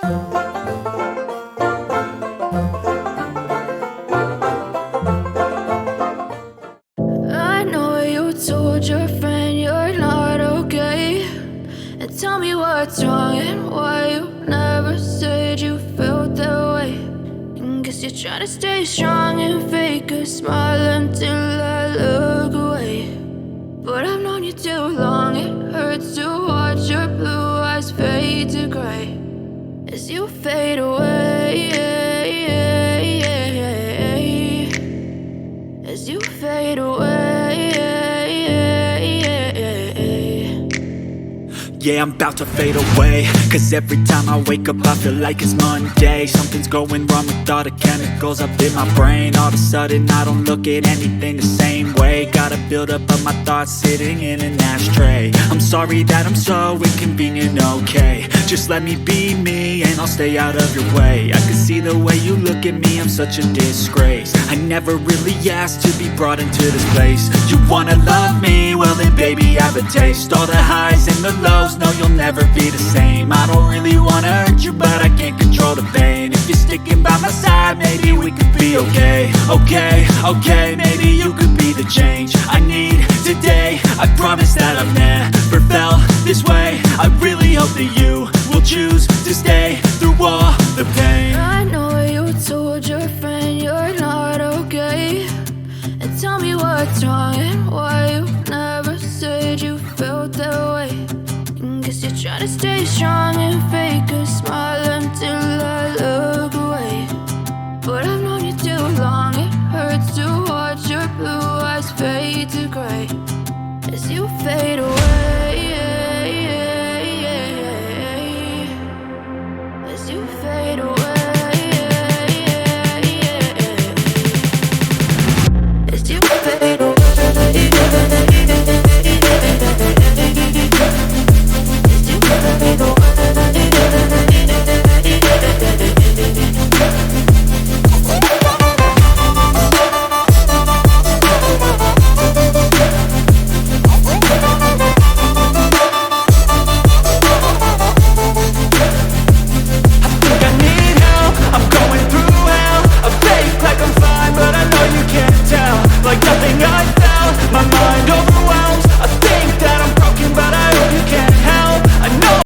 I know you told your friend you're not okay, and tell me what's wrong and why you never said you felt that way. And guess you're trying to stay strong and fake a smile until I look away. But I've known you too long, it hurts to watch your blue eyes fade to gray as you fade away, as you fade away. Yeah, I'm about to fade away, cause every time I wake up I feel like it's Monday. Something's going wrong with all the chemicals up in my brain. All of a sudden I don't look at anything the same way. Got a build up of my thoughts sitting in an ashtray. I'm sorry that I'm so inconvenient, okay. Just let me be me and I'll stay out of your way. I can see the way you look at me, I'm such a disgrace. I never really asked to be brought into this place. You wanna love me? Well then baby have a taste. All the highs and the lows, no you'll never be the same. I don't really wanna hurt you but I can't control the pain. If you're sticking by my side, maybe we could be okay. Okay, maybe you could be the change I need today. I promise that I've never felt this way. I really hope that you will choose to stay through all the pain. I know you told your friend you're not okay, and tell me what's wrong and why you never said you felt that way. And guess you're trying to stay strong and fake a smile until I look away. But I've known you too long, it hurts to watch your blue eyes fade to gray as you fade away, as you fade away.